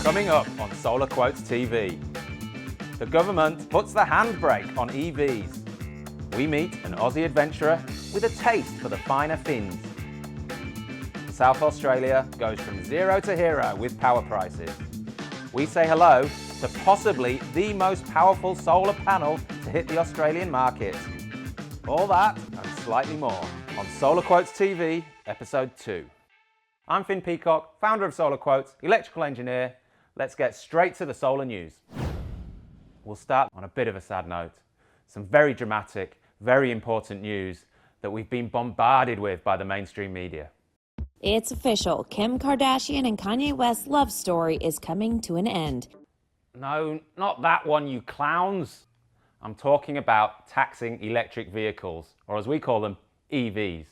Coming up on SolarQuotes TV. The government puts the handbrake on EVs. We meet an Aussie adventurer with a taste for the finer fins. South Australia goes from zero to hero with power prices. We say hello to possibly the most powerful solar panel to hit the Australian market. All that and slightly more on SolarQuotes TV, Episode 2. I'm Finn Peacock, founder of SolarQuotes, electrical engineer. Let's get straight to the solar news. We'll start on a bit of a sad note. Some very dramatic, very important news that we've been bombarded with by the mainstream media. It's official. Kim Kardashian and Kanye West's love story is coming to an end. No, not that one, you clowns. I'm talking about taxing electric vehicles, or as we call them, EVs.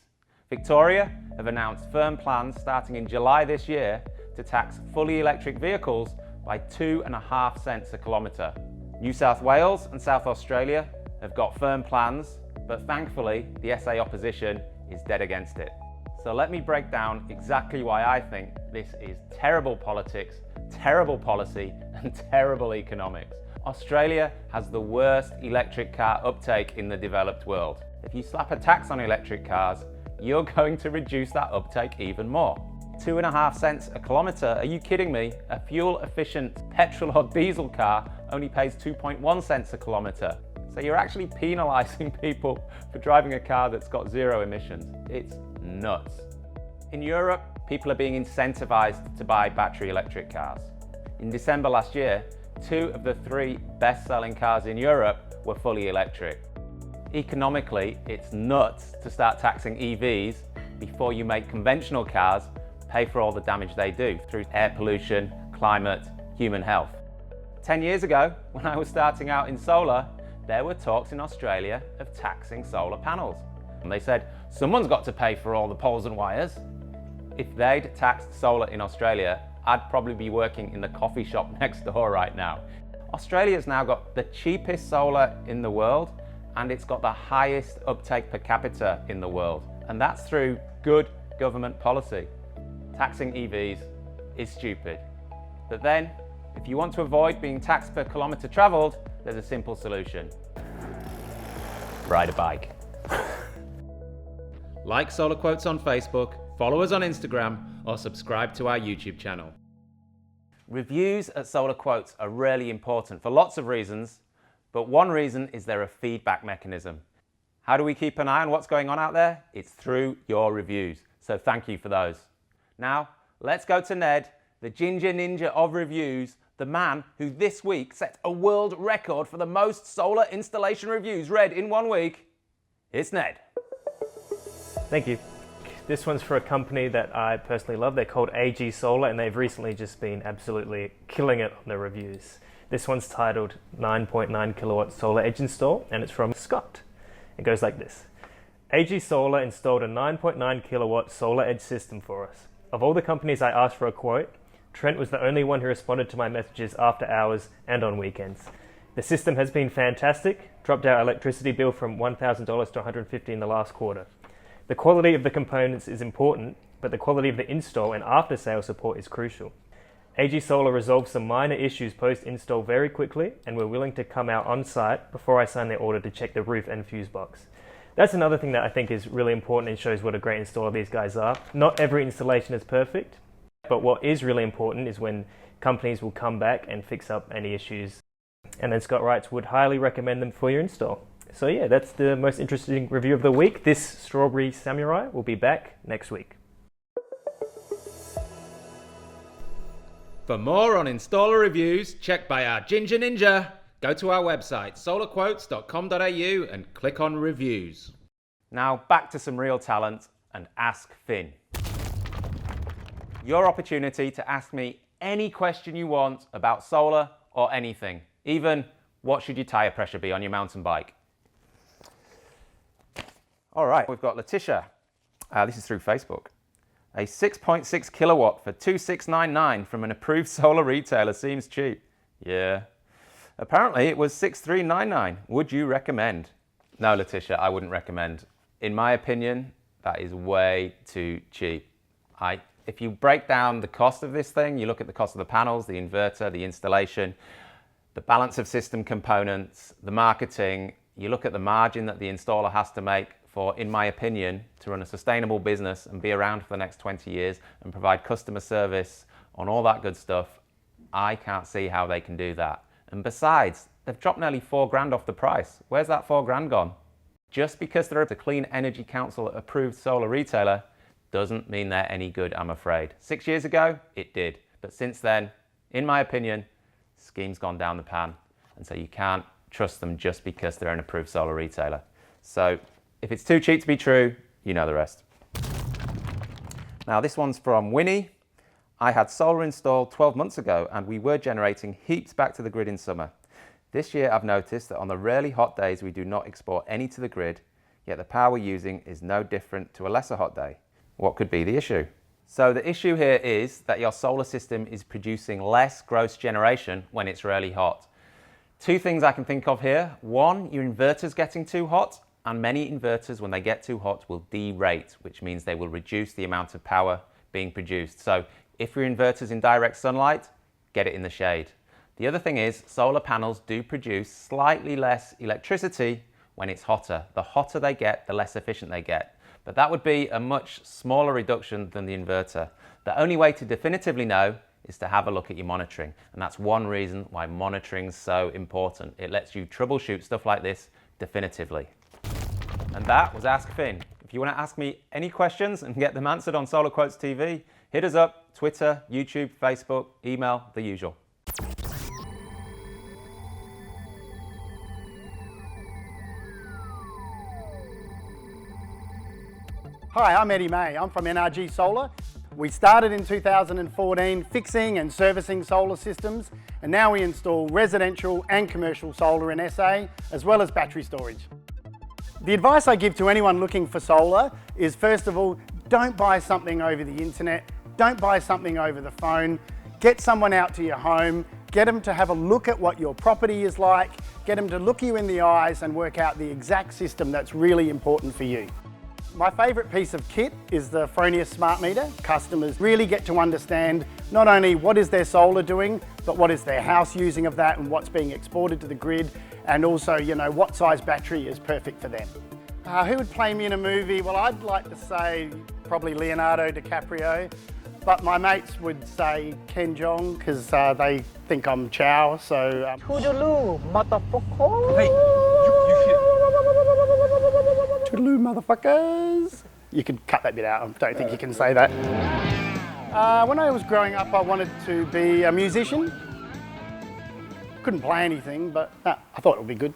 Victoria have announced firm plans starting in July this year to tax fully electric vehicles by 2.5 cents a kilometre. New South Wales and South Australia have got firm plans, but thankfully the SA opposition is dead against it. So let me break down exactly why I think this is terrible politics, terrible policy and terrible economics. Australia has the worst electric car uptake in the developed world. If you slap a tax on electric cars, you're going to reduce that uptake even more. 2.5 cents a kilometre, are you kidding me? A fuel-efficient petrol or diesel car only pays 2.1 cents a kilometre. So you're actually penalising people for driving a car that's got zero emissions. It's nuts. In Europe, people are being incentivised to buy battery electric cars. In December last year, 2 of the 3 best-selling cars in Europe were fully electric. Economically, it's nuts to start taxing EVs before you make conventional cars pay for all the damage they do through air pollution, climate, human health. 10 years ago, when I was starting out in solar, there were talks in Australia of taxing solar panels. And they said, someone's got to pay for all the poles and wires. If they'd taxed solar in Australia, I'd probably be working in the coffee shop next door right now. Australia's now got the cheapest solar in the world, and it's got the highest uptake per capita in the world. And that's through good government policy. Taxing EVs is stupid. But then, if you want to avoid being taxed per kilometre travelled, there's a simple solution. Ride a bike. Like SolarQuotes on Facebook, follow us on Instagram, or subscribe to our YouTube channel. Reviews at SolarQuotes are really important for lots of reasons, but one reason is they're a feedback mechanism. How do we keep an eye on what's going on out there? It's through your reviews, so thank you for those. Now, let's go to Ned, the ginger ninja of reviews, the man who this week set a world record for the most solar installation reviews read in 1 week. It's Ned. Thank you. This one's for a company that I personally love. They're called AG Solar, and they've recently just been absolutely killing it on their reviews. This one's titled 9.9 kilowatt solar edge install, and it's from Scott. It goes like this. AG Solar installed a 9.9 kilowatt solar edge system for us. Of all the companies I asked for a quote, Trent was the only one who responded to my messages after hours and on weekends. The system has been fantastic, dropped our electricity bill from $1,000 to $150 in the last quarter. The quality of the components is important, but the quality of the install and after-sale support is crucial. AG Solar resolved some minor issues post-install very quickly and were willing to come out on-site before I signed their order to check the roof and fuse box. That's another thing that I think is really important and shows what a great installer these guys are. Not every installation is perfect, but what is really important is when companies will come back and fix up any issues. And then Scott writes, would highly recommend them for your install. So yeah, that's the most interesting review of the week. This Strawberry Samurai will be back next week. For more on installer reviews, checked by our Ginger Ninja, go to our website, solarquotes.com.au, and click on reviews. Now back to some real talent and Ask Finn. Your opportunity to ask me any question you want about solar or anything. Even, what should your tyre pressure be on your mountain bike? All right, we've got Letitia. This is through Facebook. A 6.6 kilowatt for $2,699 from an approved solar retailer seems cheap. Yeah. Apparently it was $6,399. Would you recommend? No, Letitia, I wouldn't recommend. In my opinion, that is way too cheap. I If you break down the cost of this thing, you look at the cost of the panels, the inverter, the installation, the balance of system components, the marketing, you look at the margin that the installer has to make for, in my opinion, to run a sustainable business and be around for the next 20 years and provide customer service on all that good stuff, I can't see how they can do that. And besides, they've dropped nearly $4,000 off the price. Where's that $4,000 gone? Just because they're a Clean Energy Council approved solar retailer doesn't mean they're any good, I'm afraid. 6 years ago, it did. But since then, in my opinion, scheme's gone down the pan. And so you can't trust them just because they're an approved solar retailer. So if it's too cheap to be true, you know the rest. Now this one's from Winnie. I had solar installed 12 months ago and we were generating heaps back to the grid in summer. This year I've noticed that on the really hot days we do not export any to the grid, yet the power we're using is no different to a lesser hot day. What could be the issue? So the issue here is that your solar system is producing less gross generation when it's really hot. Two things I can think of here. One, your inverter's getting too hot, and many inverters, when they get too hot, will derate, which means they will reduce the amount of power being produced. So if your inverter's in direct sunlight, get it in the shade. The other thing is solar panels do produce slightly less electricity when it's hotter. The hotter they get, the less efficient they get. But that would be a much smaller reduction than the inverter. The only way to definitively know is to have a look at your monitoring. And that's one reason why monitoring is so important. It lets you troubleshoot stuff like this definitively. And that was Ask Finn. If you want to ask me any questions and get them answered on SolarQuotes TV, hit us up, Twitter, YouTube, Facebook, email, the usual. Hi, I'm Eddy May. I'm from NRG Solar. We started in 2014 fixing and servicing solar systems, and now we install residential and commercial solar in SA, as well as battery storage. The advice I give to anyone looking for solar is, first of all, don't buy something over the internet, don't buy something over the phone, get someone out to your home, get them to have a look at what your property is like, get them to look you in the eyes and work out the exact system that's really important for you. My favourite piece of kit is the Fronius Smart Meter. Customers really get to understand not only what is their solar doing, but what is their house using of that and what's being exported to the grid, and also, you know, what size battery is perfect for them. Who would play me in a movie? Well, I'd like to say probably Leonardo DiCaprio, but my mates would say Ken Jeong because they think I'm Chow, so... Toodaloo, motherfucker! Hey, Toodaloo, motherfuckers! You can cut that bit out, I don't think you can say that. When I was growing up, I wanted to be a musician. Couldn't play anything, but I thought it would be good.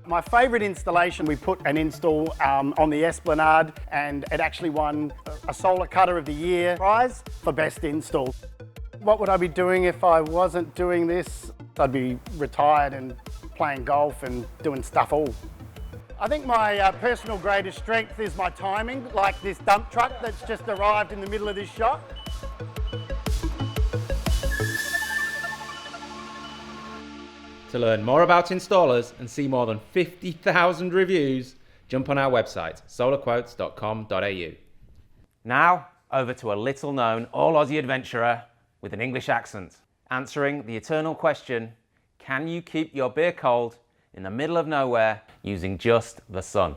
My favourite installation, we put an install on the Esplanade, and it actually won a Solar Cutter of the Year prize for best install. What would I be doing if I wasn't doing this? I'd be retired and playing golf and doing stuff all. I think my personal greatest strength is my timing, like this dump truck that's just arrived in the middle of this shot. To learn more about installers and see more than 50,000 reviews, jump on our website, solarquotes.com.au. Now, over to a little-known all-Aussie adventurer with an English accent, answering the eternal question, can you keep your beer cold in the middle of nowhere using just the sun?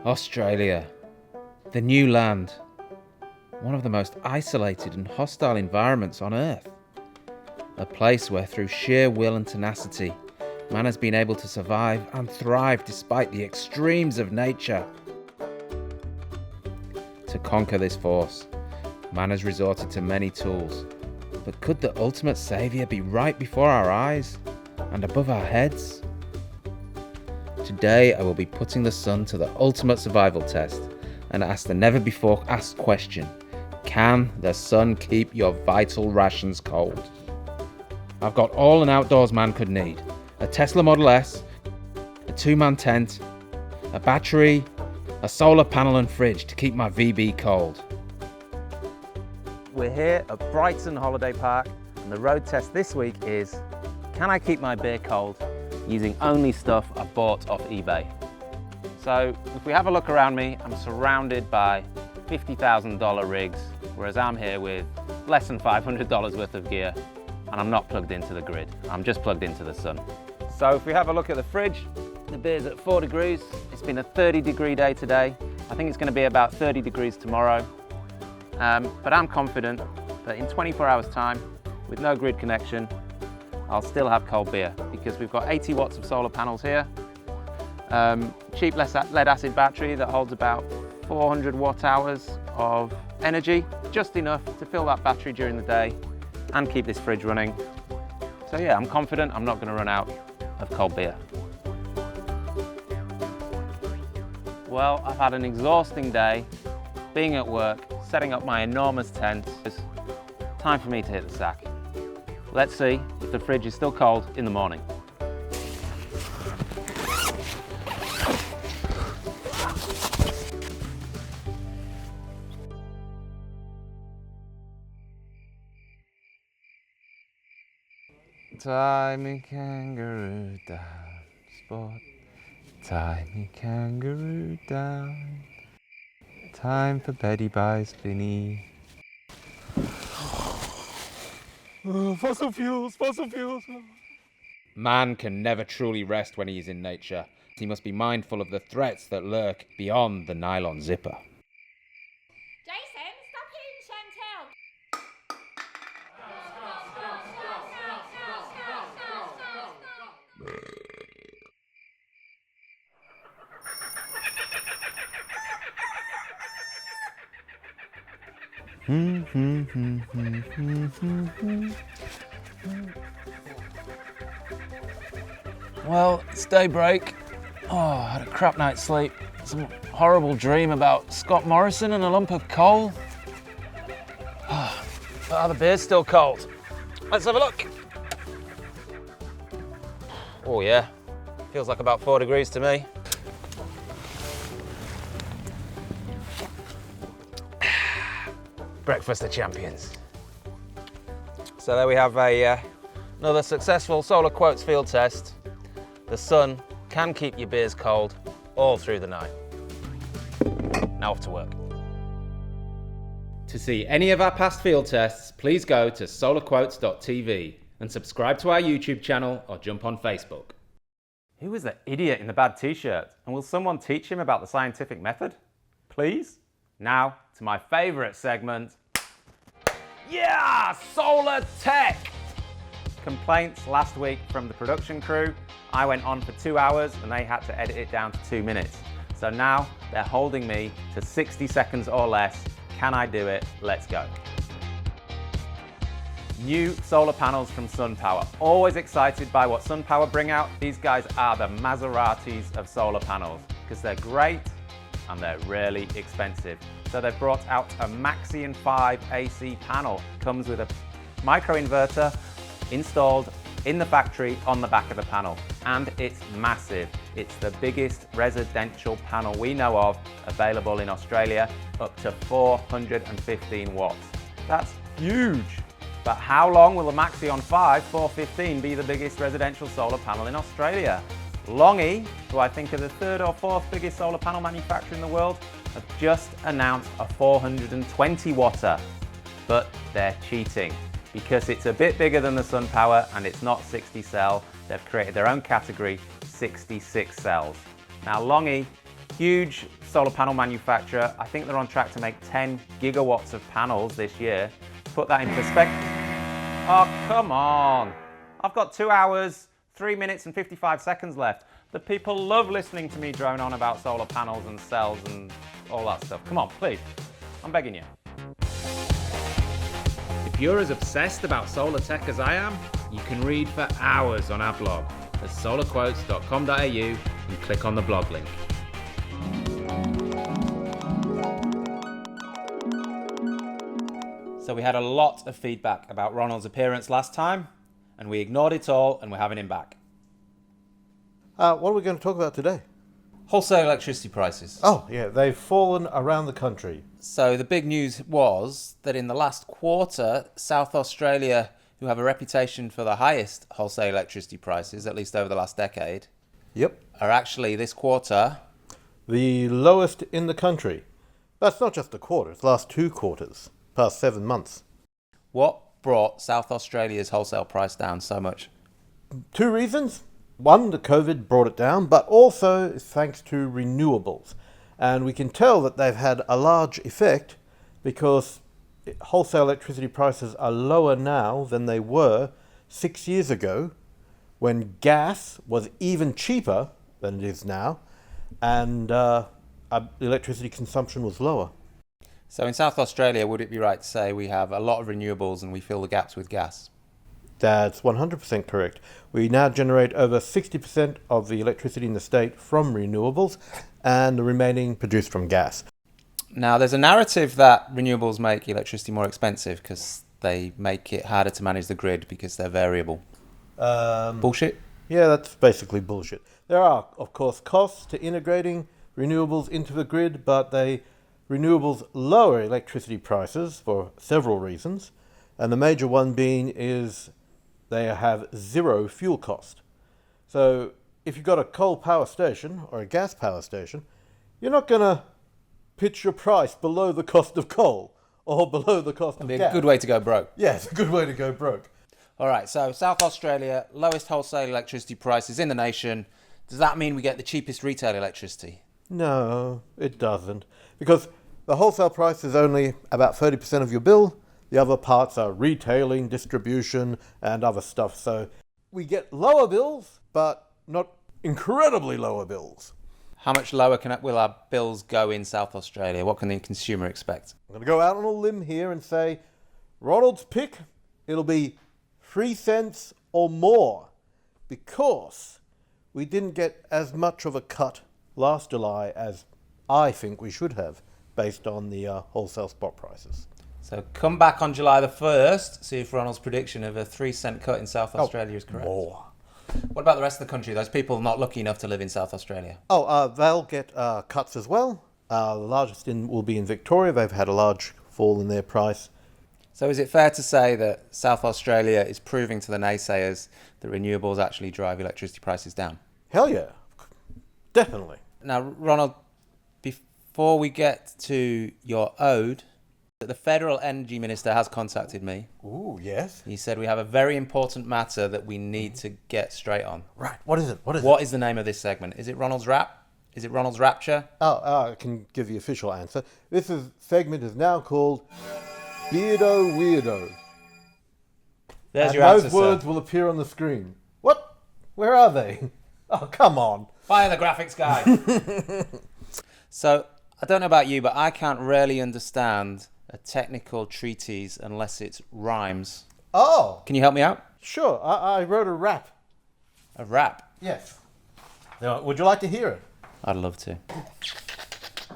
Australia, the new land, one of the most isolated and hostile environments on Earth. A place where through sheer will and tenacity, man has been able to survive and thrive despite the extremes of nature. To conquer this force, man has resorted to many tools, but could the ultimate saviour be right before our eyes and above our heads? Today I will be putting the sun to the ultimate survival test and ask the never before asked question, can the sun keep your vital rations cold? I've got all an outdoors man could need. A Tesla Model S, a 2-man tent, a battery, a solar panel and fridge to keep my VB cold. We're here at Brighton Holiday Park and the road test this week is, can I keep my beer cold using only stuff I bought off eBay? So if we have a look around me, I'm surrounded by $50,000 rigs, whereas I'm here with less than $500 worth of gear, and I'm not plugged into the grid. I'm just plugged into the sun. So if we have a look at the fridge, the beer's at 4 degrees. It's been a 30-degree day today. I think it's going to be about 30 degrees tomorrow. But I'm confident that in 24 hours time, with no grid connection, I'll still have cold beer because we've got 80 watts of solar panels here. Cheap lead acid battery that holds about 400 watt hours of energy, just enough to fill that battery during the day and keep this fridge running. So yeah, I'm confident I'm not going to run out of cold beer. Well, I've had an exhausting day, being at work, setting up my enormous tent. It's time for me to hit the sack. Let's see if the fridge is still cold in the morning. Tie me kangaroo down, sport. Tie me kangaroo down. Time for Betty by Spinny. Fossil fuels, fossil fuels. Man can never truly rest when he is in nature. He must be mindful of the threats that lurk beyond the nylon zipper. Jason, stop hitting Chantel. Well, it's daybreak. Oh, I had a crap night's sleep. Some horrible dream about Scott Morrison and a lump of coal. But the beer's still cold. Let's have a look. Oh yeah, feels like about 4 degrees to me. Breakfast of champions. So there we have another successful SolarQuotes field test. The sun can keep your beers cold all through the night. Now off to work. To see any of our past field tests, please go to SolarQuotes.tv and subscribe to our YouTube channel or jump on Facebook. Who was that idiot in the bad t-shirt? And will someone teach him about the scientific method? Please? Now to my favourite segment. Yeah! Solar Tech! Complaints last week from the production crew. I went on for 2 hours and they had to edit it down to 2 minutes. So now they're holding me to 60 seconds or less. Can I do it? Let's go. New solar panels from SunPower. Always excited by what SunPower bring out. These guys are the Maseratis of solar panels because they're great and they're really expensive. So they've brought out a Maxion 5 AC panel. Comes with a microinverter installed in the factory on the back of the panel. And it's massive. It's the biggest residential panel we know of available in Australia, up to 415 watts. That's huge. But how long will the Maxion 5 415 be the biggest residential solar panel in Australia? Longi, who I think are the 3rd or 4th biggest solar panel manufacturer in the world, have just announced a 420 watter. But they're cheating because it's a bit bigger than the SunPower and it's not 60 cell. They've created their own category, 66 cells. Now Longi, huge solar panel manufacturer. I think they're on track to make 10 gigawatts of panels this year. To put that in perspective, oh come on. I've got 2 hours, 3 minutes and 55 seconds left. The people love listening to me drone on about solar panels and cells and all that stuff. Come on, please, I'm begging you. If you're as obsessed about solar tech as I am, you can read for hours on our blog at solarquotes.com.au and click on the blog link. So we had a lot of feedback about Ronald's appearance last time, and we ignored it all and we're having him back. What are we going to talk about today? Wholesale electricity prices. Oh, yeah, they've fallen around the country. So the big news was that in the last quarter, South Australia, who have a reputation for the highest wholesale electricity prices, at least over the last decade, Yep. are actually this quarter The lowest in the country. That's not just the quarter, it's the last 2 quarters, past 7 months. What brought South Australia's wholesale price down so much? 2 reasons. One, the COVID brought it down, but also thanks to renewables. And we can tell that they've had a large effect because wholesale electricity prices are lower now than they were 6 years ago, when gas was even cheaper than it is now, and electricity consumption was lower. So in South Australia, would it be right to say we have a lot of renewables and we fill the gaps with gas? That's 100% correct. We now generate over 60% of the electricity in the state from renewables, and the remaining produced from gas. Now, there's a narrative that renewables make electricity more expensive because they make it harder to manage the grid because they're variable. Bullshit? Yeah, that's basically bullshit. There are, of course, costs to integrating renewables into the grid, but renewables lower electricity prices for several reasons, and the major one being is they have zero fuel cost. So if you've got a coal power station or a gas power station, you're not going to pitch your price below the cost of coal or below the cost of gas. It'd be a good way to go broke. Yeah, it's a good way to go broke. All right, so South Australia, lowest wholesale electricity prices in the nation. Does that mean we get the cheapest retail electricity? No, it doesn't. Because the wholesale price is only about 30% of your bill. The other parts are retailing, distribution, and other stuff. So we get lower bills, but not incredibly lower bills. How much lower will our bills go in South Australia? What can the consumer expect? I'm going to go out on a limb here and say, Ronald's pick, it'll be 3 cents or more, because we didn't get as much of a cut last July as I think we should have, based on the wholesale spot prices. So come back on July the 1st, see if Ronald's prediction of a 3 cent cut in South Australia is correct. More. What about the rest of the country? Those people not lucky enough to live in South Australia? They'll get cuts as well. The largest will be in Victoria. They've had a large fall in their price. So is it fair to say that South Australia is proving to the naysayers that renewables actually drive electricity prices down? Hell yeah. Definitely. Now, Ronald, before we get to your ode, the Federal Energy Minister has contacted me. Ooh, yes. He said we have a very important matter that we need to get straight on. Right. What is it? What is the name of this segment? Is it Ronald's Rap? Is it Ronald's Rapture? I can give the official answer. This segment is now called Beardo Weirdo. There's and your answer, those words will appear on the screen. What? Where are they? Oh, come on. Fire the graphics guy. So, I don't know about you, but I can't really understand a technical treatise unless it rhymes. Oh. Can you help me out? Sure. I wrote a rap. A rap? Yes. Now, would you like to hear it? I'd love to.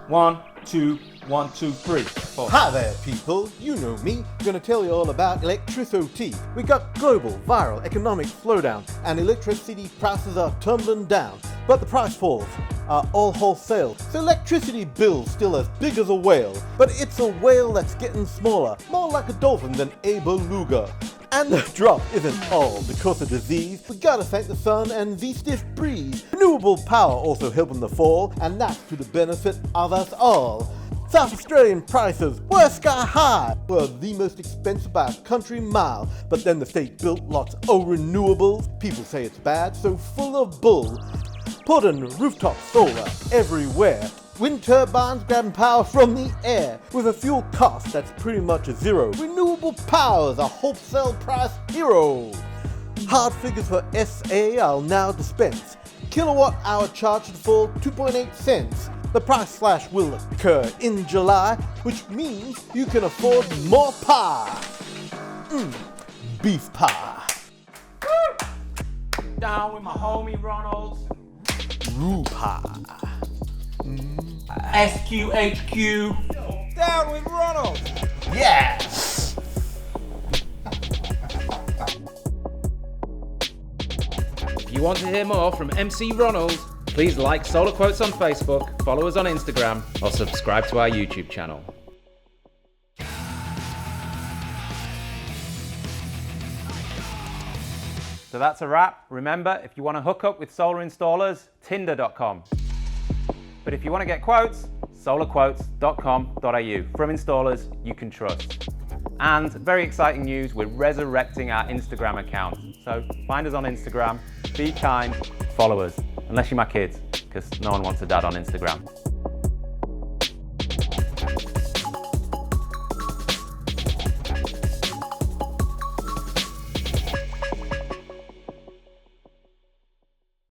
1, 2, 1, 2, 3, 4. Hi there, people. You know me. Gonna tell you all about electricity. We got global, viral, economic slowdown, and electricity prices are tumbling down. But the price falls are all wholesale, so electricity bill's still as big as a whale. But it's a whale that's getting smaller, more like a dolphin than a beluga. And the drop isn't all because of disease. We gotta thank the sun and the stiff breeze. Renewable power also helping the fall, and that's to the benefit of us all. South Australian prices were sky high, were the most expensive by a country mile. But then the state built lots of renewables. People say it's bad, so full of bull. Putting rooftop solar everywhere. Wind turbines grabbing power from the air. With a fuel cost that's pretty much zero. Renewable power's a wholesale price hero. Hard figures for SA I'll now dispense. Kilowatt hour charge to fall 2.8 cents. The price slash will occur in July, which means you can afford more pie. Beef pie. Down with my homie Ronald. Roo pie. SQHQ. Down with Ronald. Yes! If you want to hear more from MC Ronald, please like SolarQuotes on Facebook, follow us on Instagram, or subscribe to our YouTube channel. So that's a wrap. Remember, if you want to hook up with solar installers, tinder.com. But if you want to get quotes, SolarQuotes.com.au from installers you can trust. And very exciting news, we're resurrecting our Instagram account. So find us on Instagram, be kind, follow us. Unless you're my kids, because no one wants a dad on Instagram.